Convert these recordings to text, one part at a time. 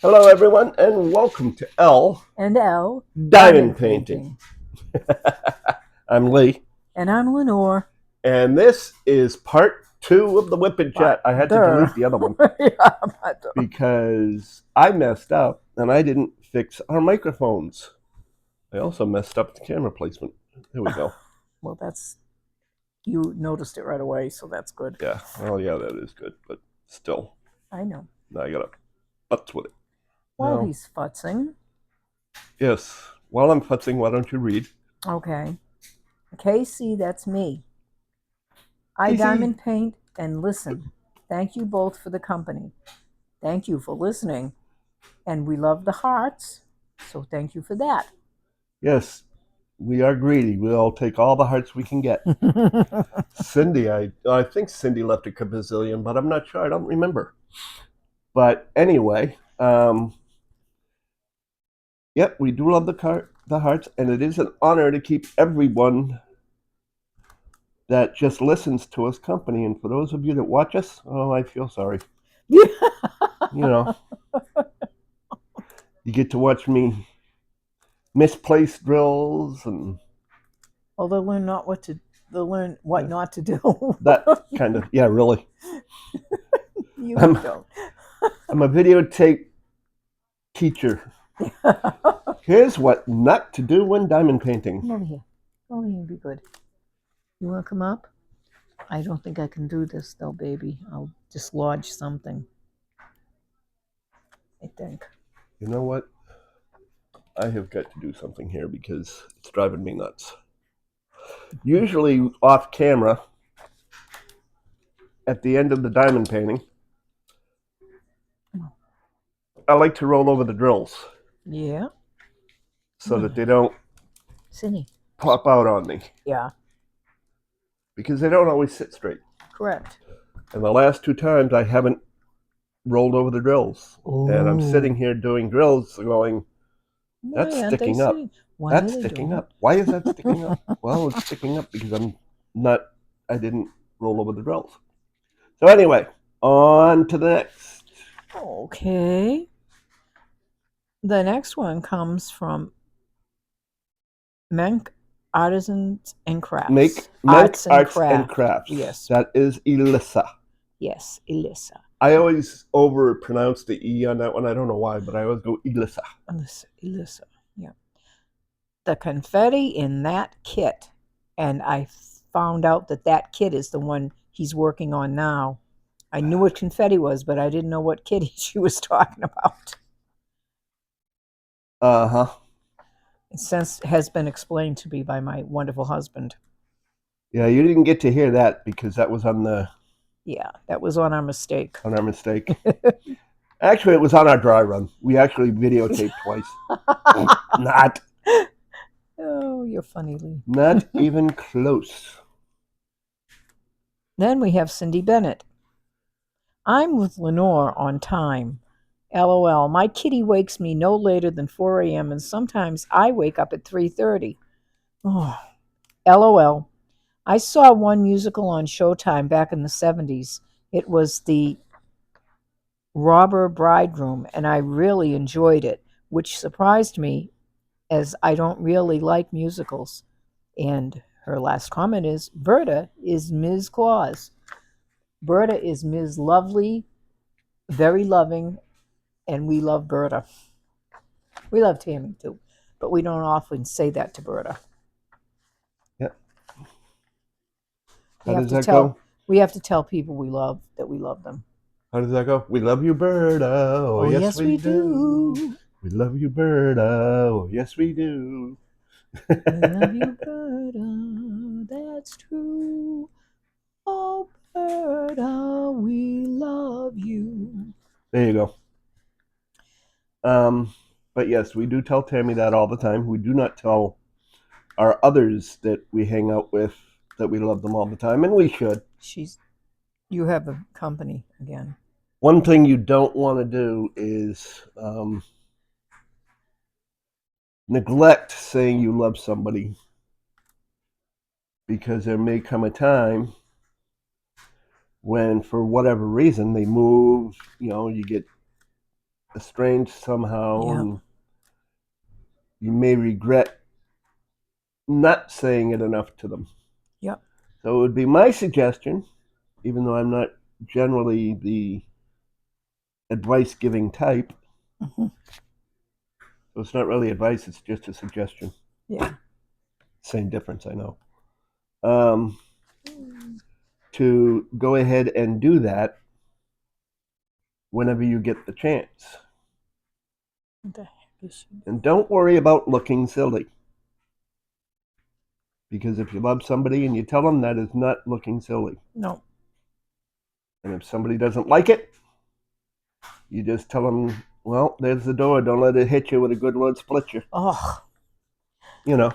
Hello, everyone, and welcome to L and L Diamond, Diamond Painting. Painting. L And L Diamond Painting. I'm Lee, And I'm Lenore. and this is part 2 of the Wip Chat. I had to delete the other one because I messed up and I didn't fix our microphones. I also messed up the camera placement. There we go. Well, you noticed it right away, so that's good. Yeah, well, yeah, that is good, but still, I know. now I gotta futz with it. While Well, he's futzing. yes, while I'm futzing, why don't you read? Okay. Casey, that's me. I Casey. diamond paint and listen. Thank you both for the company. Thank you for listening. And we love the hearts, so thank you for that. Yes, we are greedy. We'll take all the hearts we can get. Cindy, I think Cindy left a bazillion, but I'm not sure. I don't remember. But anyway, yep, we do love the hearts, and it is an honor to keep everyone that just listens to us company. And for those of you that watch us, oh, I feel sorry. You know, you get to watch me misplace drills and. Well, they'll learn what not to do. That kind of, yeah, really. You don't. I'm a videotape teacher. Here's what not to do when diamond painting. Come over here. Come over here and be good. You want to come up? I don't think I can do this, though, baby. I'll dislodge something. I think. You know what? I have got to do something here because it's driving me nuts. Usually off camera, at the end of the diamond painting, I like to roll over the drills. Yeah. So that they don't Cindy. pop out on me. Yeah. Because they don't always sit straight. Correct. And the last 2 times I haven't rolled over the drills. Ooh. And I'm sitting here doing drills going, that's sticking up. That's sticking up. Why is that sticking up? Well, it's sticking up because I didn't roll over the drills. So anyway, on to the next. Okay. The next one comes from Menk Artisans and Crafts. Menk Arts and Crafts. Yes. That is Elissa. Yes, Elissa. I always overpronounce the E on that one. I don't know why, but I always go Elissa. Elissa, yeah. The confetti in that kit, and I found out that kit is the one he's working on now. I knew what confetti was, but I didn't know what kit she was talking about. Uh-huh. Since has been explained to me by my wonderful husband. Yeah, you didn't get to hear that because that was on the... Yeah, that was on our mistake. On our mistake. Actually, it was on our dry run. We actually videotaped twice. Not. Oh, you're funny, Lee. Not even close. Then we have Cindy Bennett. I'm with Lenore on time. LOL. My kitty wakes me no later than 4 a.m. and sometimes I wake up at 3:30. Oh, LOL. I saw one musical on Showtime back in the 70s. It was the Robber Bridegroom, and I really enjoyed it, which surprised me as I don't really like musicals. And her last comment is, Berta is Ms. Claus. Berta is Ms. Lovely, very loving, and we love Berta. We love Tammy too, but we don't often say that to Berta. Yep. How does that go? We have to tell people we love them. How does that go? We love you, Berta. Oh, yes, we do. We love you, Berta. Oh, yes, we do. We love you, Berta. That's true. Oh, Berta, we love you. There you go. But yes, we do tell Tammy that all the time. We do not tell our others that we hang out with that we love them all the time, and we should. You have a company again. One thing you don't want to do is neglect saying you love somebody, because there may come a time when, for whatever reason, they move, you get estranged somehow, Yeah. and you may regret not saying it enough to them. Yep. So it would be my suggestion, even though I'm not generally the advice giving type. Mm-hmm. So it's not really advice, it's just a suggestion. Yeah. Same difference, I know. To go ahead and do that whenever you get the chance. What the heck is she doing? And don't worry about looking silly. Because if you love somebody and you tell them, that is not looking silly. No. And if somebody doesn't like it, you just tell them, well, there's the door. Don't let it hit you with a good Lord split you. Oh. You know.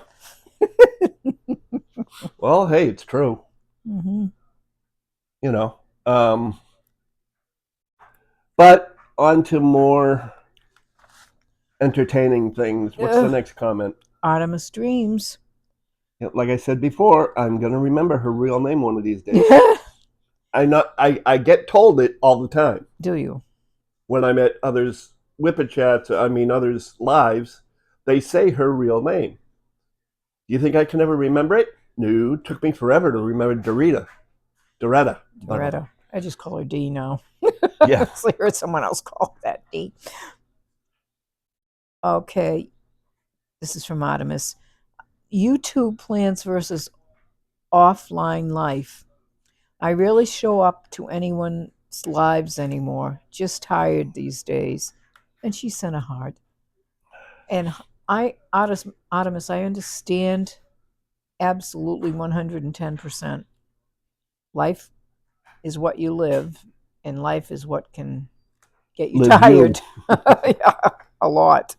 Well, hey, it's true. Mm-hmm. You know. But on to more entertaining things. What's the next comment? Artemis Dreams. Like I said before, I'm going to remember her real name one of these days. I get told it all the time. Do you? When I'm at others' Wip Chats, others' lives, they say her real name. Do you think I can ever remember it? No, it took me forever to remember Doretta. Doretta. I just call her D now. Yeah. I heard someone else call that D. Okay. This is from Artemis. YouTube plans versus offline life. I rarely show up to anyone's lives anymore. Just tired these days. And she sent a heart. And Artemis, I understand absolutely 110%. Life is what you live, and life is what can get you tired. Yeah, a lot.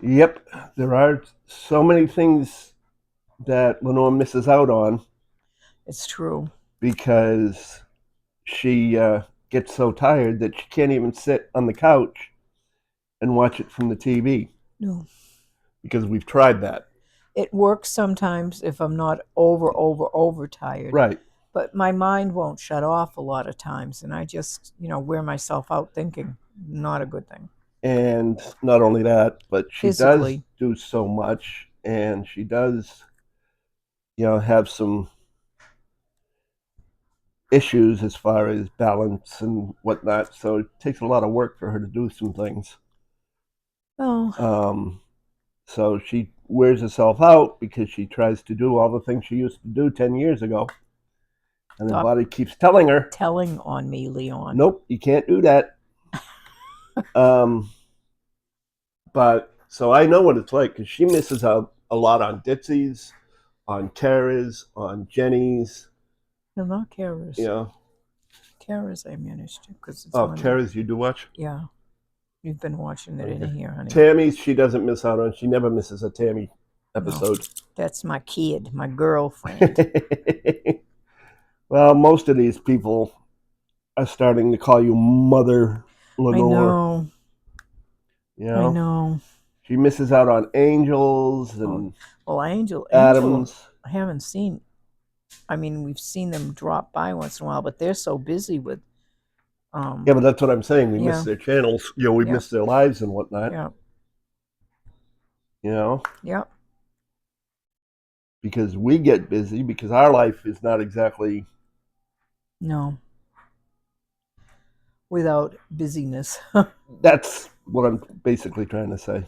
Yep, there are so many things that Lenore misses out on. It's true. Because she gets so tired that she can't even sit on the couch and watch it from the TV. No. Because we've tried that. It works sometimes if I'm not over tired. Right. But my mind won't shut off a lot of times, and I just, wear myself out thinking. Not a good thing. And not only that, but she Physically. does do so much, and she does, have some issues as far as balance and whatnot. So it takes a lot of work for her to do some things. Oh. So she wears herself out because she tries to do all the things she used to do 10 years ago. And her body keeps telling her, telling on me, Leon. Nope, you can't do that. But so I know what it's like because she misses out a lot on Ditsy's, on Kara's, on Jenny's. No, not Kara's. Kara's I managed to because it's Kara's you do watch? Yeah. You've been watching it in here, honey. Tammy's she doesn't miss out on. She never misses a Tammy episode. No. That's my kid, my girlfriend. Well, most of these people are starting to call you Mother Lenore. I know. She misses out on Angels and Adams. I haven't seen. I mean, we've seen them drop by once in a while, but they're so busy with. Yeah, but that's what I'm saying. We miss their channels. We miss their lives and whatnot. Yeah. Yep. Because we get busy because our life is not exactly. No. Without busyness. That's what I'm basically trying to say.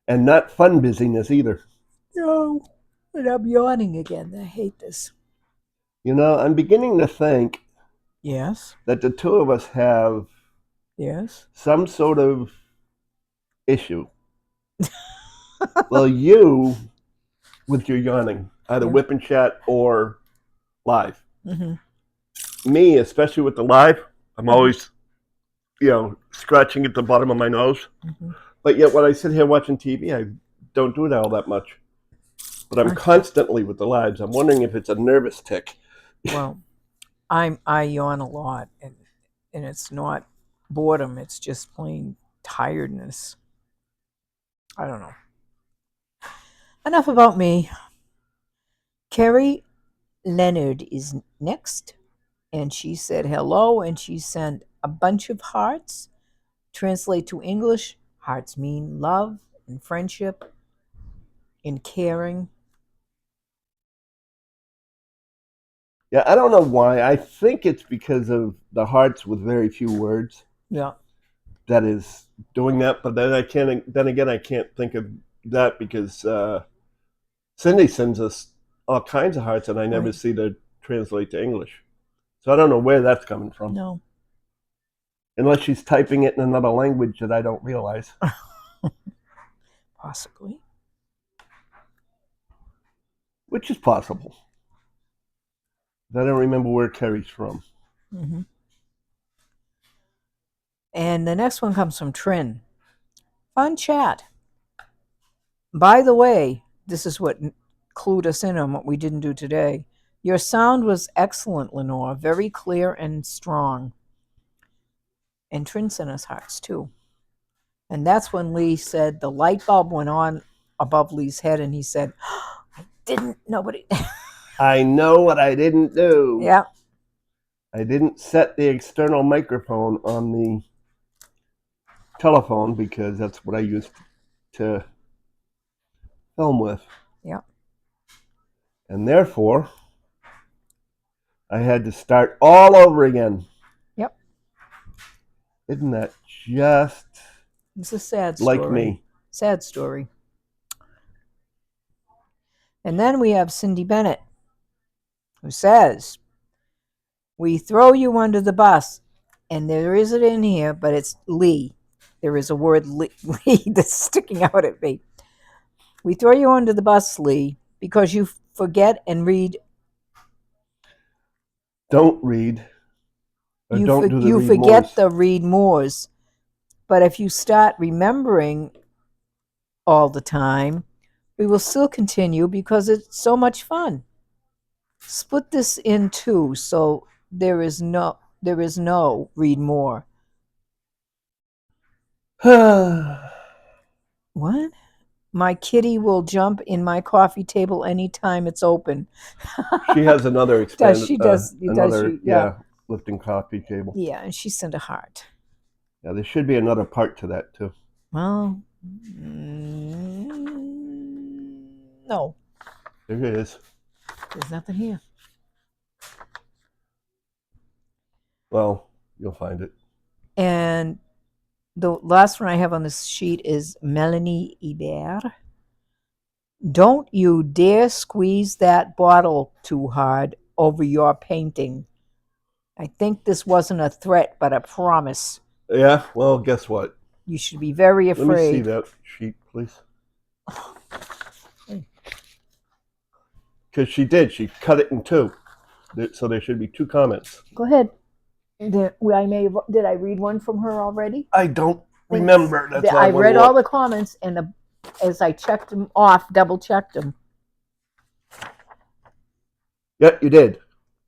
And not fun busyness either. No. And I'm yawning again. I hate this. I'm beginning to think. Yes. That the two of us have. Yes. Some sort of issue. Well, you with your yawning, either Wip and Chat or live. Mm-hmm. Me, especially with the live, I'm always, scratching at the bottom of my nose. Mm-hmm. But yet when I sit here watching TV, I don't do it all that much. But I'm constantly with the lives. I'm wondering if it's a nervous tick. Well, I yawn a lot, and it's not boredom. It's just plain tiredness. I don't know. Enough about me. Carrie Leonard is next, And she said hello, and she sent a bunch of hearts. Translate to English, hearts mean love and friendship and caring. Yeah, I don't know why. I think it's because of the hearts with very few words. Yeah. That is doing that, but then I can't. Then again, I can't think of that because Cindy sends us all kinds of hearts, and I never see that translate to English. So I don't know where that's coming from. No. Unless she's typing it in another language that I don't realize. Possibly. Which is possible. I don't remember where Kerry's from. Mm-hmm. And the next one comes from Trin. Fun chat. By the way, this is what clued us in on what we didn't do today. Your sound was excellent, Lenore. Very clear and strong. And Trin sent us hearts too. And that's when Lee said the light bulb went on above Lee's head, and he said, I didn't, nobody. I know what I didn't do. Yeah. I didn't set the external microphone on the telephone because that's what I used to film with. Yeah. And therefore, I had to start all over again. Yep. Isn't that just It's a sad story. like me? Sad story. And then we have Cindy Bennett, who says, we throw you under the bus. And there isn't in here, but it's Lee. There is a word Lee that's sticking out at me. We throw you under the bus, Lee, because you forget and read. Don't read. Or don't do the you read forget mores. the read mores. But if you start remembering all the time, we will still continue because it's so much fun. Split this in two, so there is no read more. What? My kitty will jump in my coffee table anytime it's open. She has another expanded, yeah, lifting coffee table. Yeah, and she sent a heart. Yeah, there should be another part to that too. Well, no. There it is. There's nothing here. Well, you'll find it. And the last one I have on this sheet is Melanie Ibert. Don't you dare squeeze that bottle too hard over your painting. I think this wasn't a threat, but a promise. Yeah, well, guess what? You should be very afraid. Let me see that sheet, please. Because she did. She cut it in two. So there should be two comments. Go ahead. Did I read one from her already? I don't remember. That's why I read all the comments, and as I checked them off, double checked them. Yeah, you did.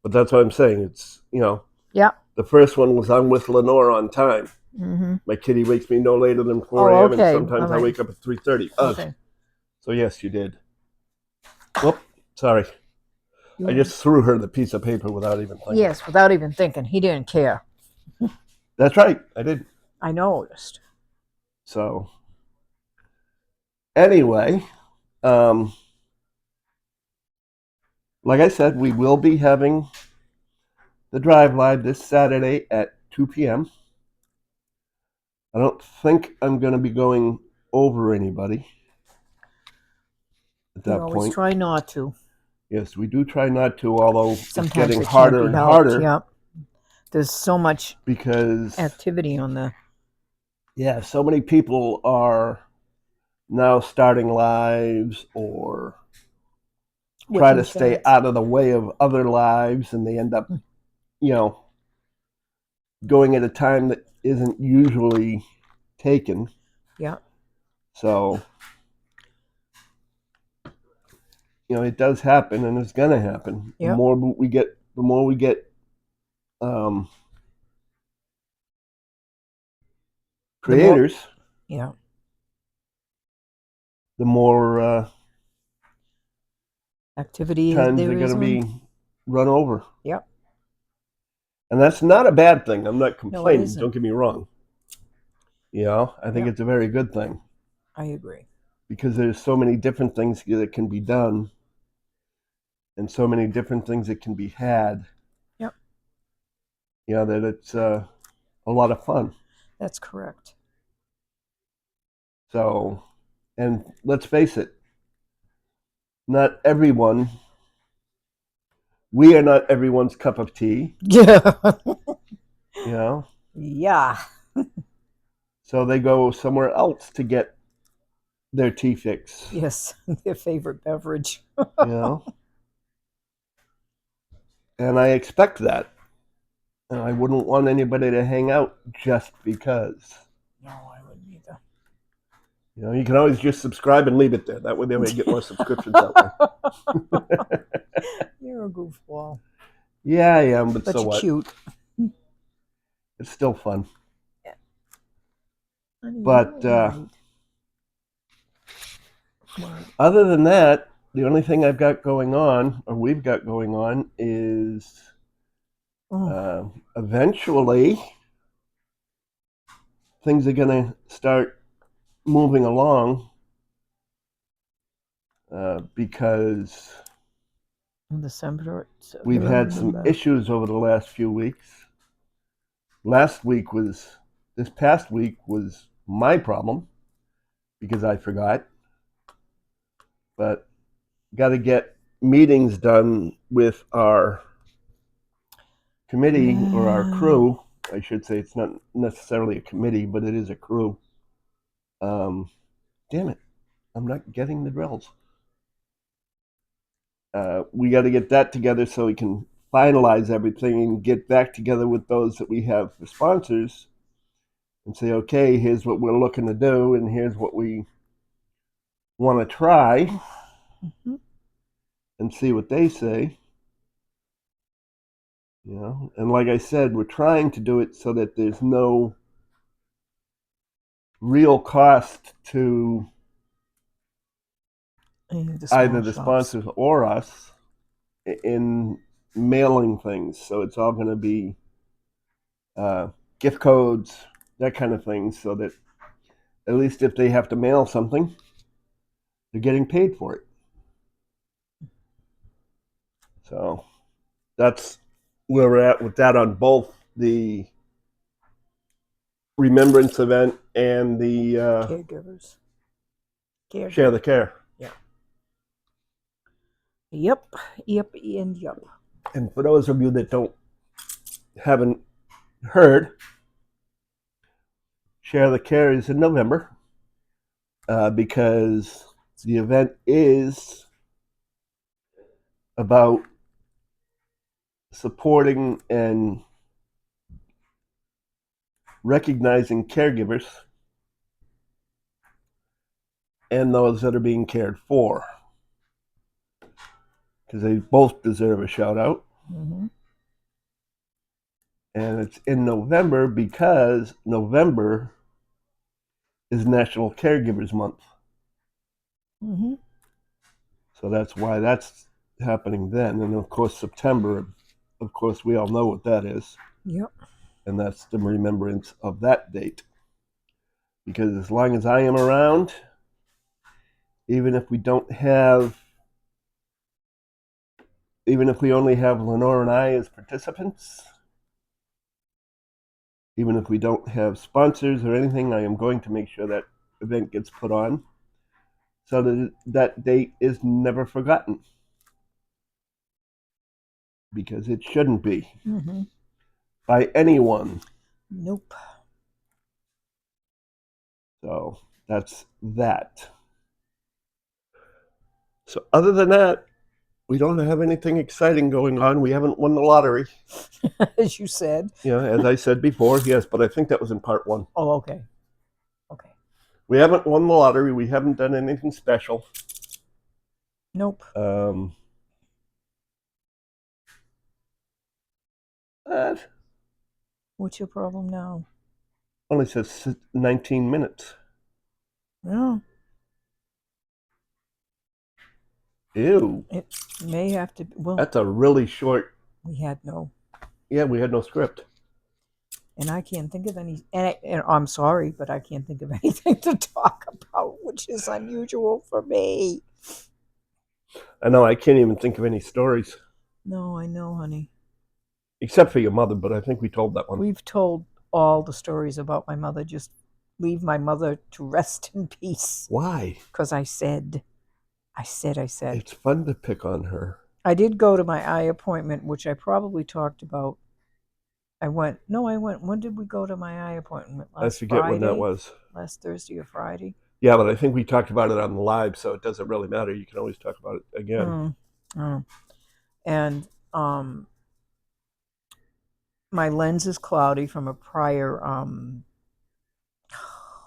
But that's what I'm saying. It's, Yeah. The first one was I'm with Lenore on time. Mm-hmm. My kitty wakes me no later than 4 a.m. Okay. And sometimes I wake up at 3:30. Okay. So yes, you did. Whoop, sorry. I just threw her the piece of paper without even thinking. Yes, without even thinking. He didn't care. That's right. I did. I noticed. So anyway, like I said, we will be having the drive live this Saturday at 2 p.m. I don't think I'm going to be going over anybody at that point. Always try not to. Yes, we do try not to, although sometimes it's getting harder and harder. Yeah. There's so much because activity on the. Yeah, so many people are now starting lives or try to stay out of the way of other lives, and they end up, going at a time that isn't usually taken. Yeah. So, it does happen, and it's going to happen. Yep. The more we get creators, the more activity times they're going to be run over. Yep. And that's not a bad thing. I'm not No, it complaining. isn't. Don't get me wrong. You know, I think Yep. it's a very good thing. I agree. Because there's so many different things that can be done and so many different things that can be had. Yep. You know, that it's a lot of fun. That's correct. So, and let's face it, not everyone, we are not everyone's cup of tea. Yeah. You know? Yeah. So they go somewhere else to get their tea fix. Yes, their favorite beverage. You know? And I expect that. And I wouldn't want anybody to hang out just because. No, I wouldn't either. You know, you can always just subscribe and leave it there. That way they may get more subscriptions that way. You're a goofball. Yeah, I am, but so you're what? Cute. It's still fun. Yeah. Honey, But right. Other than that, the only thing I've got going on, or we've got going on, is eventually things are going to start moving along because December. we've had some issues over the last few weeks. This past week was my problem because I forgot. But got to get meetings done with our committee or our crew. I should say it's not necessarily a committee, but it is a crew. Damn it, I'm not getting the drills. We got to get that together so we can finalize everything and get back together with those that we have for sponsors and say, okay, here's what we're looking to do and here's what we want to try and see what they say. You know, and like I said, we're trying to do it so that there's no real cost to either the sponsors or us in mailing things. So it's all going to be gift codes, that kind of thing, so that at least if they have to mail something, they're getting paid for it. So that's where we're at with that on both the remembrance event and the caregivers. Share the Care. Yeah. Yep. And yep. And for those of you that haven't heard, Share the Care is in November because the event is about supporting and recognizing caregivers and those that are being cared for, because they both deserve a shout out. And it's in November because November is National Caregivers Month. So that's why that's happening then. And of course, September, of course, we all know what that is. Yep. And that's the remembrance of that date. Because as long as I am around, even if we only have Lenore and I as participants, even if we don't have sponsors or anything, I am going to make sure that event gets put on so that that date is never forgotten. Because it shouldn't be by anyone. Nope. So that's that. So other than that, we don't have anything exciting going on. We haven't won the lottery. As you said. Yeah, as I said before, yes, but I think that was in part one. Oh, okay. Okay. We haven't won the lottery. We haven't done anything special. Nope. What's your problem now? Only says 19 minutes. No. Ew. It may have to. Well, that's a really short. We had no Yeah, we had no script. And I can't think of any. And I'm sorry, but I can't think of anything to talk about, which is unusual for me. I know I can't even think of any stories. No, I know, honey. Except for your mother, but I think we told that one. We've told all the stories about my mother. Just leave my mother to rest in peace. Why? Because I said. It's fun to pick on her. I did go to my eye appointment, which I probably talked about. When did we go to my eye appointment? I forget when that was. Last Thursday or Friday? Yeah, but I think we talked about it on the live, so it doesn't really matter. You can always talk about it again. And my lens is cloudy from a prior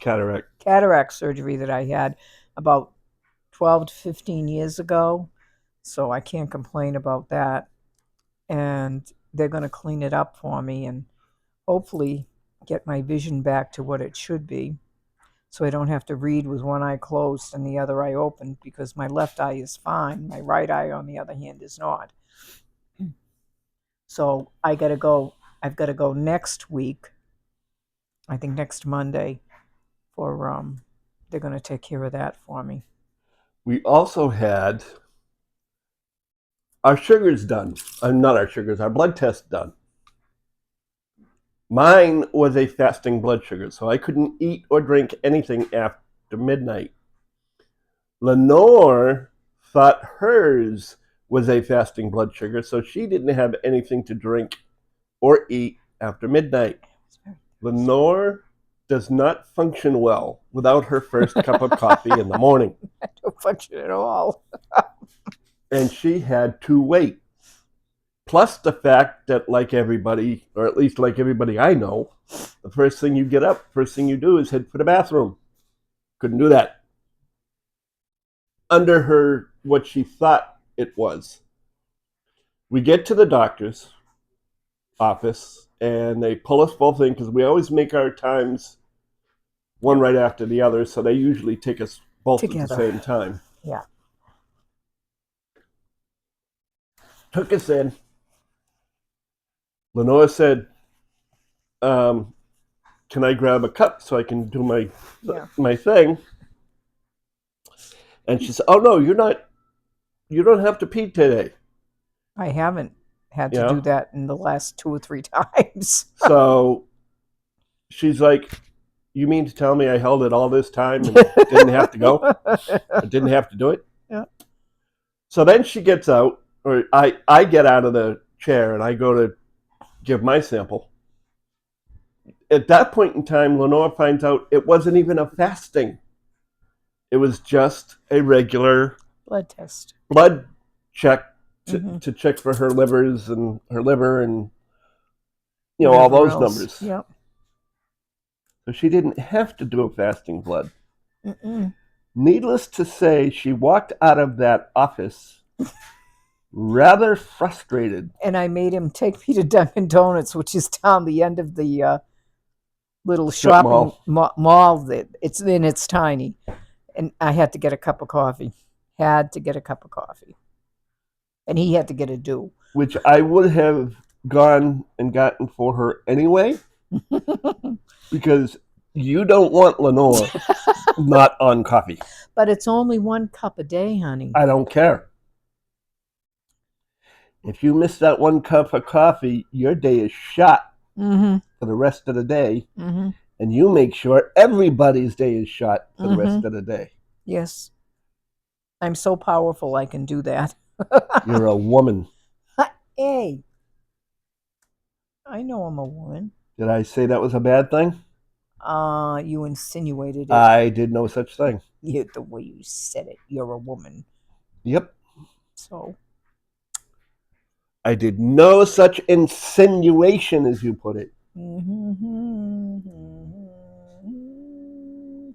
cataract surgery that I had about 12 to 15 years ago. So I can't complain about that. And they're going to clean it up for me and hopefully get my vision back to what it should be. So I don't have to read with one eye closed and the other eye open, because my left eye is fine. My right eye, on the other hand, is not. So I've got to go next week, I think next Monday, for they're going to take care of that for me. We also had our sugars done. Not our sugars, our blood test done. Mine was a fasting blood sugar, so I couldn't eat or drink anything after midnight. Lenore thought hers was a fasting blood sugar, so she didn't have anything to drink or eat after midnight. Lenore does not function well without her first cup of coffee in the morning. I don't function at all. And she had to wait. Plus the fact that, like everybody, or at least like everybody I know, the first thing you get up, first thing you do is head for the bathroom. Couldn't do that. Under her, what she thought it was. We get to the doctor's office, and they pull us both in, because we always make our times one right after the other, so they usually take us both together at the same time. Yeah. Took us in. Lenore said, can I grab a cup so I can do my thing? And she said, oh, no, you don't have to pee today. I haven't had to do that in the last 2 or 3 times. So she's like, you mean to tell me I held it all this time and didn't have to go? I didn't have to do it? Yeah. So then she gets out, or I get out of the chair and I go to give my sample. At that point in time, Lenore finds out it wasn't even a fasting. It was just a regular blood test, blood check to check for her liver and all those numbers. Yep. So she didn't have to do a fasting blood. Needless to say, she walked out of that office rather frustrated. And I made him take me to Dunkin' Donuts, which is down the end of the little shopping mall that it's tiny. And I had to get a cup of coffee. And he had to get a dew. Which I would have gone and gotten for her anyway. Because you don't want Lenore not on coffee. But it's only 1 cup a day, honey. I don't care. If you miss that 1 cup of coffee, your day is shot for the rest of the day. And you make sure everybody's day is shot for the rest of the day. Yes. I'm so powerful I can do that. You're a woman. Hey. I know I'm a woman. Did I say that was a bad thing? You insinuated it. I did no such thing. The way you said it, you're a woman. Yep. So. I did no such insinuation, as you put it.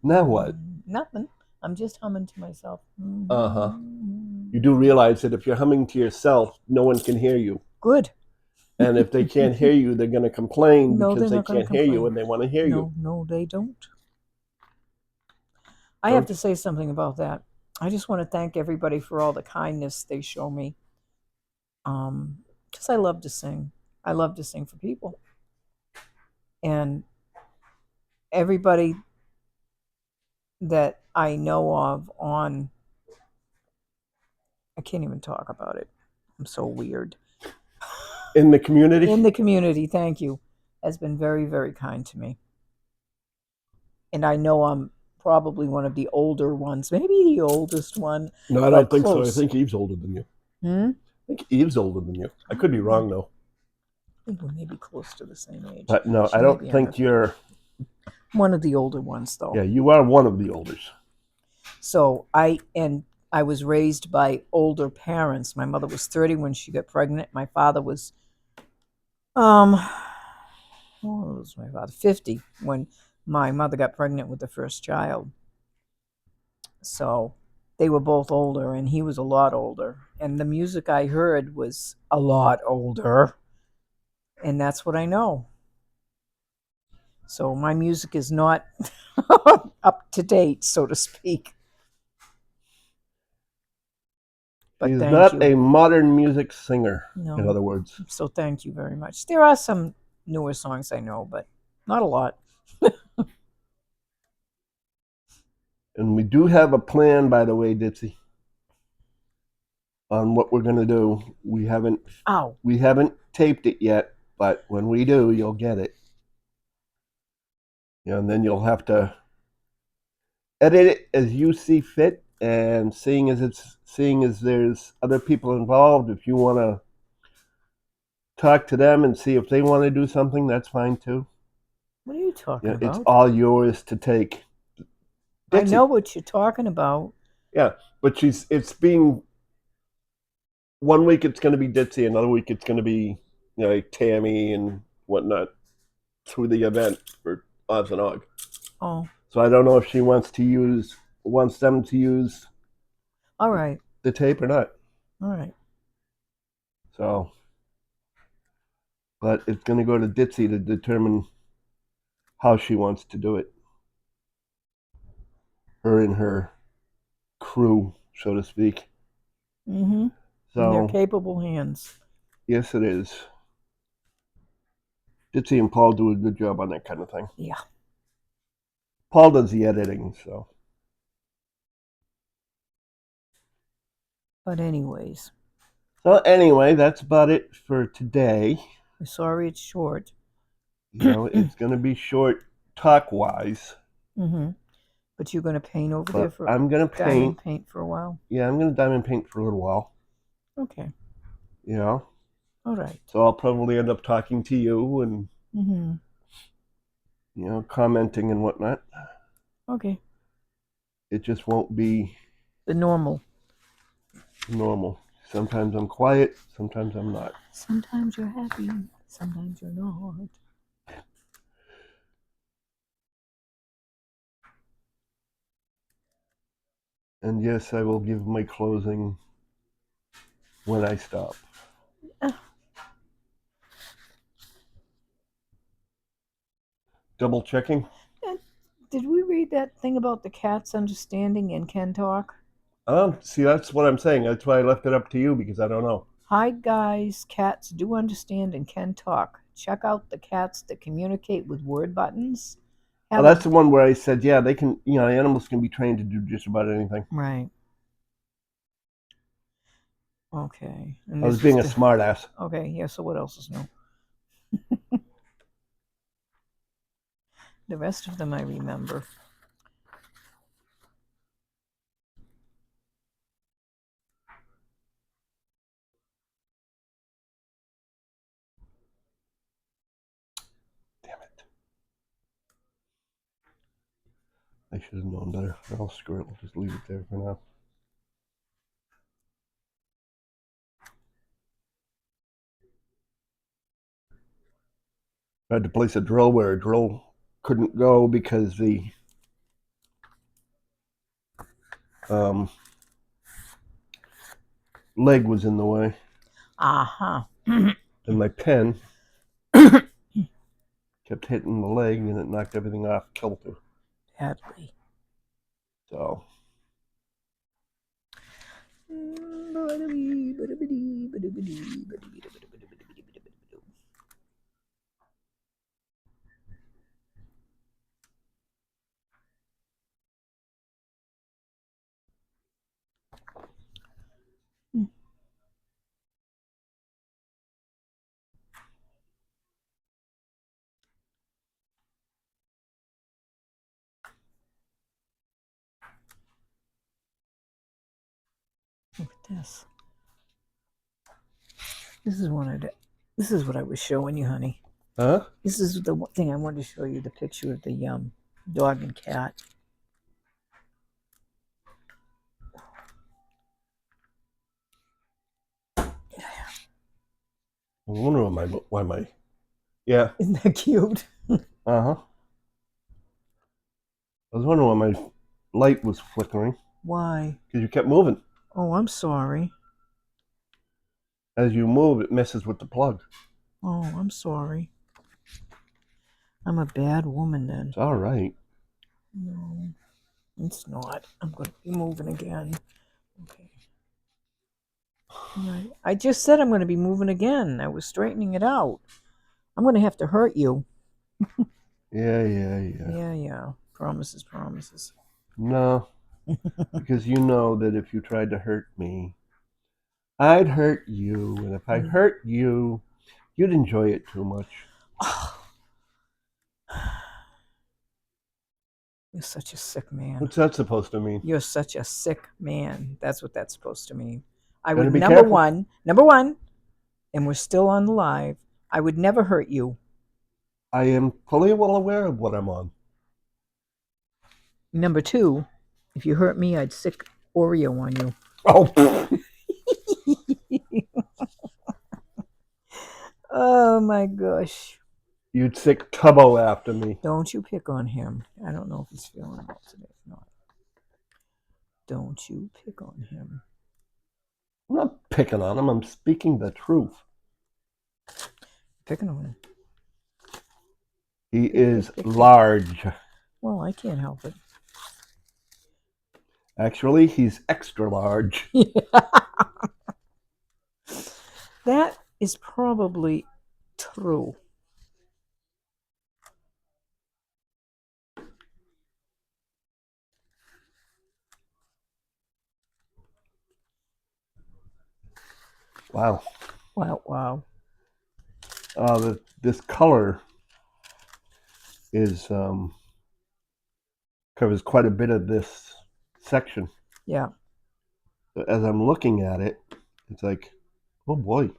Now what? Nothing. I'm just humming to myself. You do realize that if you're humming to yourself, no one can hear you. Good. And if they can't hear you, they're going to complain because they can't hear you and they want to hear you. No, they don't. I have to say something about that. I just want to thank everybody for all the kindness they show me. Because I love to sing. I love to sing for people. And everybody that I know of on, I can't even talk about it. I'm so weird. In the community? In the community, thank you, has been very, very kind to me. And I know I'm probably one of the older ones, maybe the oldest one. No, I don't think so. I think Eve's older than you. I think Eve's older than you. I could be wrong, though. I think we may be close to the same age. But no, I don't think you're one of the older ones, though. Yeah, you are one of the olders. So I was raised by older parents. My mother was 30 when she got pregnant. My father was what was my father? 50 when my mother got pregnant with the first child. So they were both older, and he was a lot older. And the music I heard was a lot older. And that's what I know. So my music is not up to date, so to speak. But She's thank not you. a modern music singer, No. in other words. So thank you very much. There are some newer songs I know, but not a lot. And we do have a plan, by the way, Ditsy, on what we're going to do. We haven't taped it yet, but when we do, you'll get it. And then you'll have to edit it as you see fit. And seeing as there's other people involved, if you want to talk to them and see if they want to do something, that's fine too. What are you talking about? It's all yours to take. Ditsy. I know what you're talking about. Yeah, but it's being, one week it's going to be Ditsy, another week it's going to be, Tammy and whatnot through the event for Oz and Og. Oh. So I don't know if she wants them to use all right the tape or not. All right. So, but it's going to go to Ditsy to determine how she wants to do it. Her and her crew, so to speak. Mm-hmm. So, in their capable hands. Yes, it is. Ditsy and Paul do a good job on that kind of thing. Yeah. Paul does the editing, so. But anyways. So anyway, that's about it for today. I'm sorry it's short. It's going to be short talk-wise. Mm-hmm. But you're going to paint over there for I'm going to diamond paint for a while? Yeah, I'm going to diamond paint for a little while. Okay. All right. So I'll probably end up talking to you and, commenting and whatnot. Okay. It just won't be the normal. Sometimes I'm quiet, sometimes I'm not. Sometimes you're happy, sometimes you're not. And yes, I will give my closing when I stop. Double checking. Did we read that thing about the cats understanding and can talk? See, that's what I'm saying. That's why I left it up to you, because I don't know. Hi guys, cats do understand and can talk. Check out the cats that communicate with word buttons. That's the one where I said, yeah, they can, animals can be trained to do just about anything. Right. Okay. And I was being a smart ass. Okay, yeah, so what else is new? The rest of them I remember. Damn it. I should have known better. I'll screw it. We'll just leave it there for now. I had to place a drill where a drill couldn't go because the leg was in the way. And my pen kept hitting the leg and it knocked everything off kilter. Badly. So. Look at this. This is This is what I was showing you, honey. Huh? This is the thing I wanted to show you, the picture of the dog and cat. I wonder why my yeah. Isn't that cute? Uh-huh. I was wondering why my light was flickering. Why? Because you kept moving. Oh, I'm sorry. As you move, it messes with the plug. Oh, I'm sorry. I'm a bad woman then. It's all right. No, it's not. I'm going to be moving again. Okay. Right. I just said I'm going to be moving again. I was straightening it out. I'm going to have to hurt you. Yeah. Promises, promises. No, because you know that if you tried to hurt me, I'd hurt you. And if I hurt you, you'd enjoy it too much. You're such a sick man. What's that supposed to mean? You're such a sick man. That's what that's supposed to mean. I Gotta would be number careful. one, and we're still on the live. I would never hurt you. I am fully well aware of what I'm on. Number two, if you hurt me, I'd sick Oreo on you. Oh. Oh my gosh. You'd sick Tubbo after me. Don't you pick on him. I don't know if he's feeling well today or not. Don't you pick on him. I'm not picking on him. I'm speaking the truth. Picking on him. He is large. Well, I can't help it. Actually, he's extra large. That is probably true. Wow. Wow. This color is covers quite a bit of this section. Yeah. But as I'm looking at it, it's like, oh boy,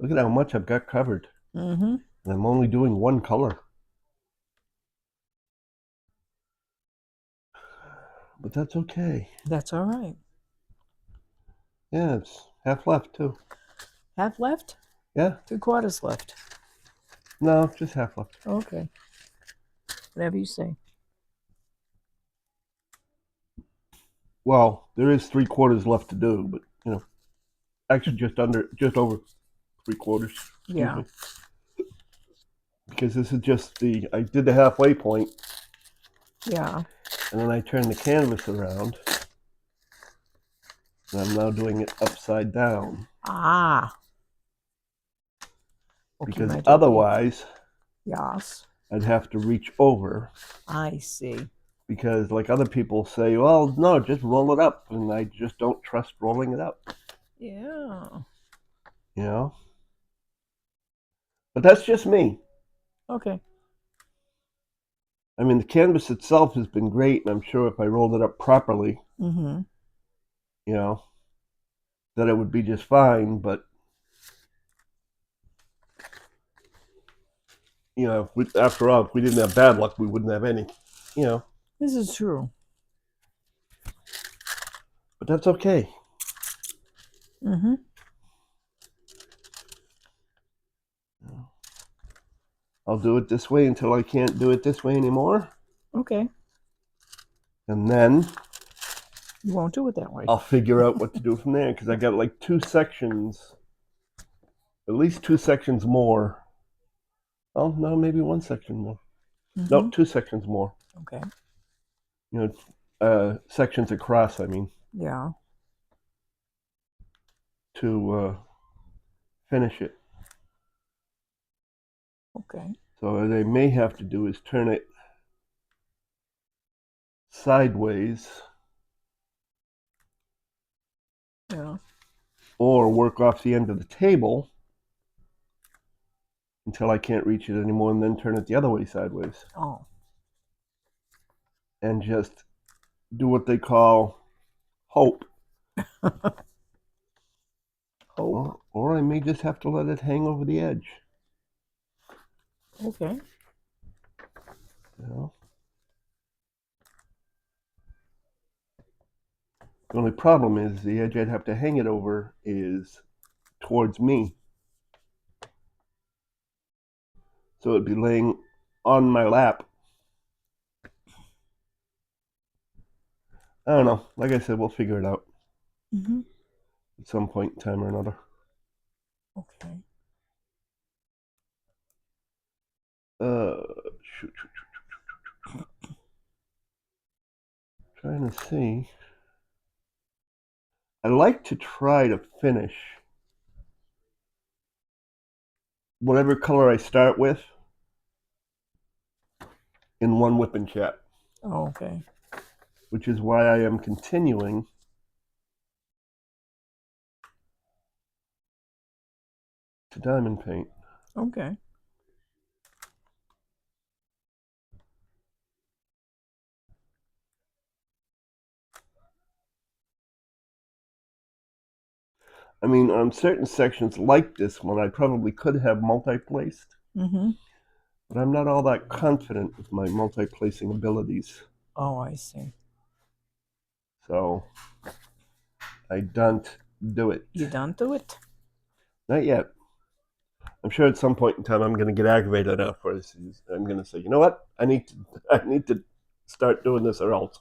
look at how much I've got covered. Mm-hmm. And I'm only doing one color. But that's okay. That's all right. Yeah, it's half left too. Half left? Yeah. 3/4 left. No, just half left. Okay. Whatever you say. Well, there is 3/4 left to do, but actually just over 3/4. Yeah. Me. Because this is just I did the halfway point. Yeah. And then I turned the canvas around. And I'm now doing it upside down. Ah. Okay, because otherwise, yes, I'd have to reach over. I see. Because like other people say, well, no, just roll it up. And I just don't trust rolling it up. Yeah. But that's just me. Okay. I mean, the canvas itself has been great, and I'm sure if I rolled it up properly, that it would be just fine. But after all, if we didn't have bad luck, we wouldn't have any. This is true. But that's okay. I'll do it this way until I can't do it this way anymore. Okay. And then you won't do it that way. I'll figure out what to do from there, because I got like 2 sections, at least 2 sections more. Oh, no, maybe 1 section more. No, 2 sections more. Okay. Sections across, I mean. Yeah. To finish it. Okay. So what I may have to do is turn it sideways. Yeah. Or work off the end of the table until I can't reach it anymore, and then turn it the other way sideways. Oh. And just do what they call hope Hope. Or I may just have to let it hang over the edge. Okay. You know? The only problem is the edge I'd have to hang it over is towards me. So it'd be laying on my lap. I don't know. Like I said, we'll figure it out at some point in time or another. Okay. Shoot. Trying to see. I like to try to finish whatever color I start with in one Wip Chat. Oh, okay. Which is why I am continuing to diamond paint. Okay. I mean, on certain sections like this one, I probably could have multi-placed. But I'm not all that confident with my multi-placing abilities. Oh, I see. So I don't do it. You don't do it? Not yet. I'm sure at some point in time I'm going to get aggravated enough where I'm going to say, you know what? I need to start doing this or else.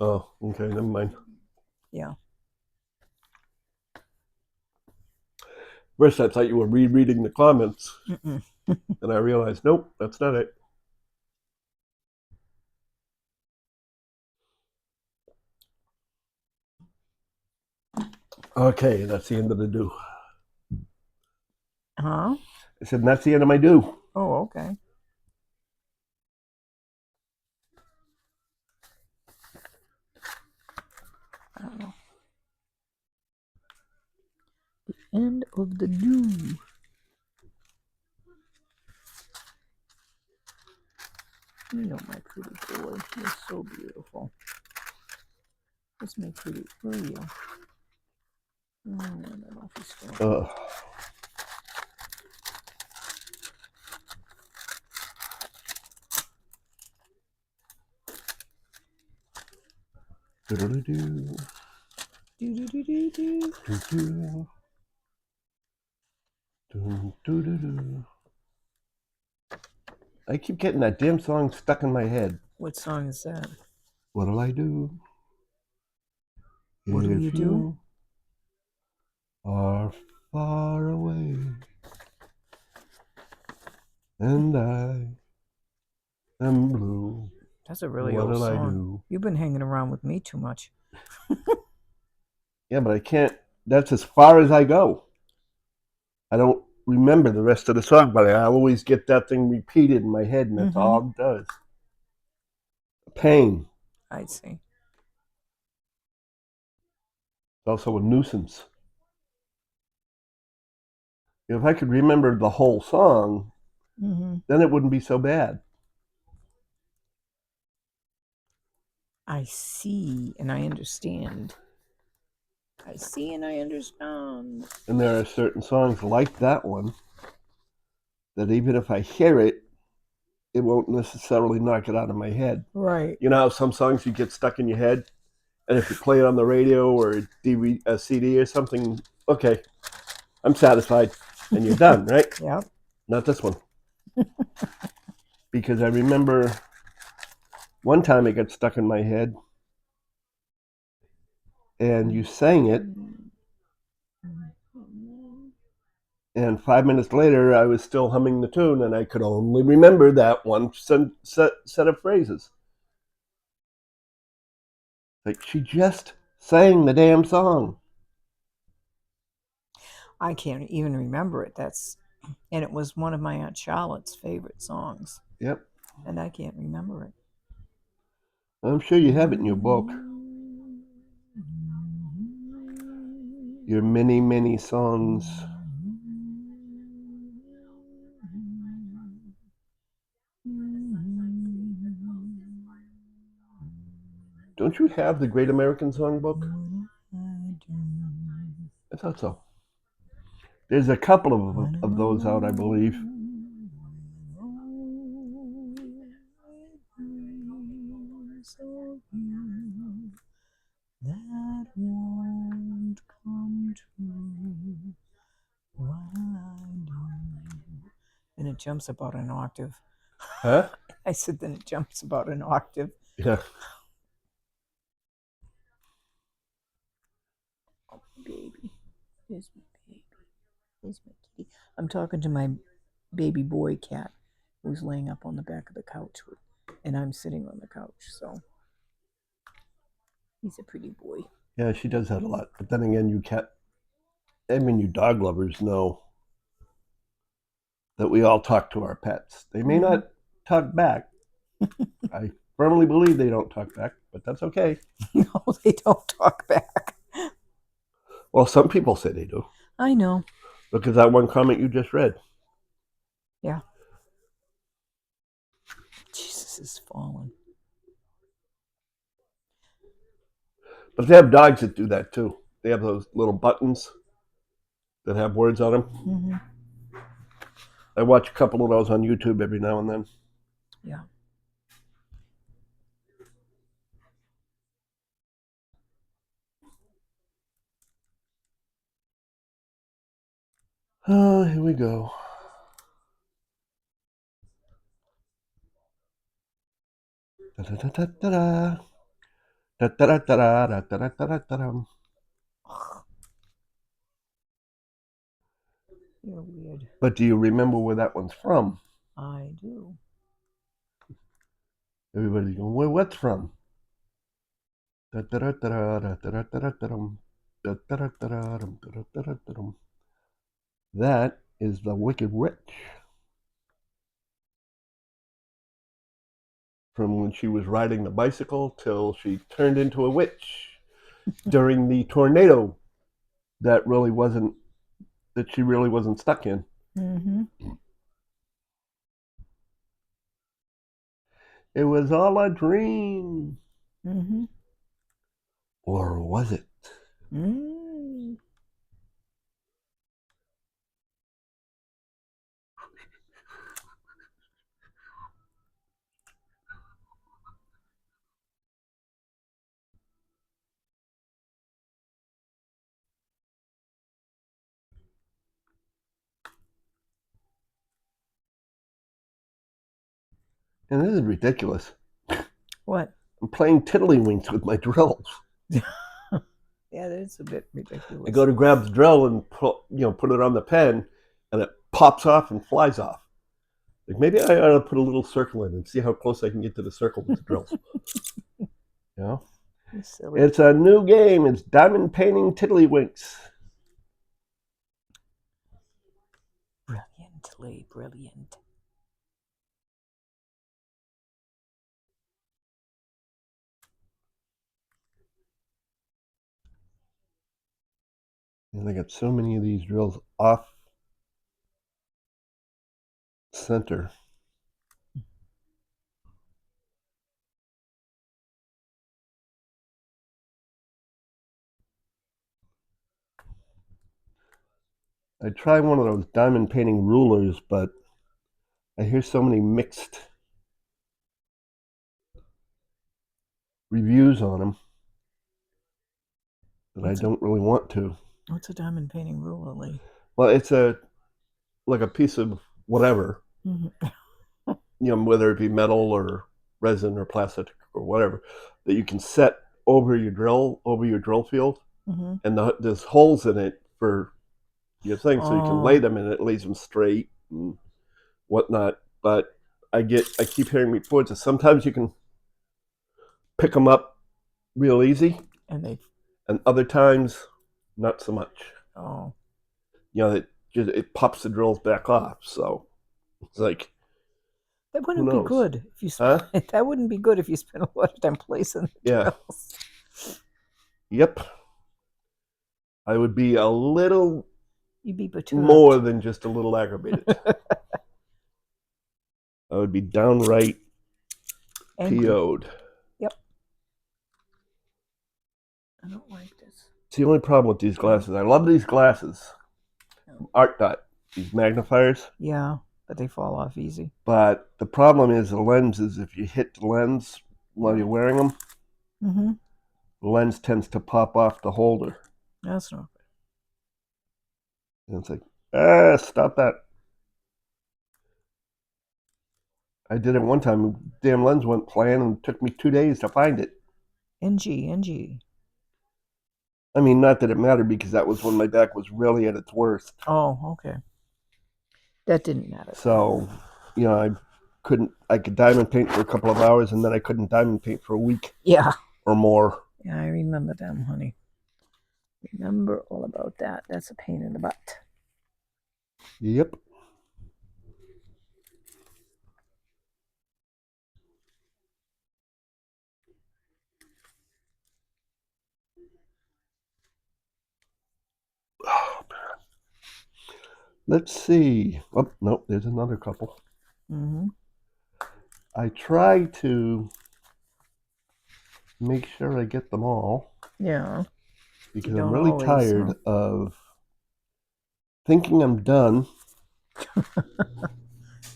Oh, okay, never mind. Yeah. First, I thought you were rereading the comments, and I realized, nope, that's not it. Okay, that's the end of the do. Huh? I said, that's the end of my do. Oh, okay. I don't know. The end of the do. You know my pretty boy. He's so beautiful. What's my pretty? Where are you? Oh, I don't know if he's still. Do-do-do-do. Do-do-do-do-do. Do-do. Do-do-do-do. I keep getting that damn song stuck in my head. What song is that? What'll I do? What do you do? Are far away, and I am blue. That's a really old song. I do? You've been hanging around with me too much. Yeah, but I can't. That's as far as I go. I don't remember the rest of the song, but I always get that thing repeated in my head, and that's all it does. Pain. I see. It's also a nuisance. If I could remember the whole song, then it wouldn't be so bad. I see, and I understand. I see and I understand. And there are certain songs like that one that even if I hear it, it won't necessarily knock it out of my head. Right. You know how some songs you get stuck in your head, and if you play it on the radio or a CD or something, okay, I'm satisfied, and you're done, right? Yep. Not this one. Because I remember one time it got stuck in my head, and you sang it, and 5 minutes later I was still humming the tune, and I could only remember that one set of phrases. Like, she just sang the damn song. I can't even remember it. And it was one of my Aunt Charlotte's favorite songs. Yep. And I can't remember it. I'm sure you have it in your book. Your many, many songs. Don't you have the Great American Songbook? I thought so. There's a couple of those out, I believe. That won't come true. What I do. And it jumps about an octave. Huh? I said, then it jumps about an octave. Yeah. Oh, baby. Here's my baby. Here's my kitty. I'm talking to my baby boy cat who's laying up on the back of the couch, and I'm sitting on the couch, so he's a pretty boy. Yeah, she does that a lot. But then again, you dog lovers know that we all talk to our pets. They may not talk back. I firmly believe they don't talk back, but that's okay. No, they don't talk back. Well, some people say they do. I know. Look at that one comment you just read. Yeah. Jesus is fallen. But they have dogs that do that too. They have those little buttons that have words on them. Mm-hmm. I watch a couple of those on YouTube every now and then. Yeah. Oh, here we go. Da-da-da-da-da-da. Da-da-da-da-da-da-da-da-da-da. You're weird. But do you remember where that one's from? I do. Everybody's going, well, what's from? That is the Wicked Witch. From when she was riding the bicycle till she turned into a witch during the tornado that she really wasn't stuck in. Mm-hmm. It was all a dream. Mm-hmm. Or was it? Mm. And this is ridiculous. What? I'm playing tiddlywinks with my drills. Yeah, that's a bit ridiculous. I go to grab the drill and put it on the pen, and it pops off and flies off. Like, maybe I ought to put a little circle in and see how close I can get to the circle with the drills. Silly. It's a new game. It's diamond painting tiddlywinks. Brilliantly brilliant. And I got so many of these drills off center. I tried one of those diamond painting rulers, but I hear so many mixed reviews on them that I don't really want to. What's a diamond painting ruler, Lee? Well, it's like a piece of whatever, whether it be metal or resin or plastic or whatever, that you can set over your drill field, and there's holes in it for your thing, so you can lay them and it lays them straight and whatnot. But I keep hearing reports that sometimes you can pick them up real easy, and other times not so much. Oh. It pops the drills back off. So it's like, that wouldn't be good if you that wouldn't be good if you spent a lot of time placing the drills. Yep. I would be a little You'd be more than just a little aggravated. I would be downright PO'd. Yep. I don't like this. It's the only problem with these glasses. I love these glasses. Art Dot, these magnifiers. Yeah, but they fall off easy. But the problem is the lenses. If you hit the lens while you're wearing them, the lens tends to pop off the holder. That's not good. And it's like, stop that. I did it one time. Damn lens went flying and it took me 2 days to find it. NG. I mean, not that it mattered because that was when my back was really at its worst. Oh, okay. That didn't matter. So, I could diamond paint for a couple of hours and then I couldn't diamond paint for a week. Yeah. Or more. Yeah, I remember them, honey. Remember all about that. That's a pain in the butt. Yep. Oh, let's see. Oh, no, there's another couple. I try to make sure I get them all. Yeah. Because I'm really tired of thinking I'm done.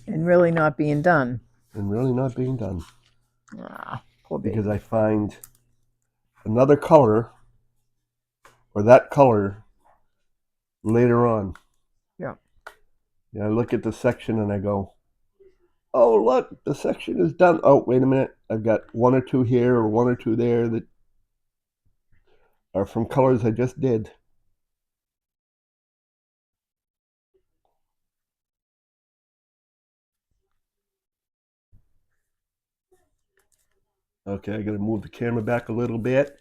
And really not being done. Ah, poor baby. Because I find another color or that color later on. Yeah. I look at the section and I go, oh, look, the section is done. Oh, wait a minute. I've got one or two here or one or two there that are from colors I just did. Okay, I got to move the camera back a little bit.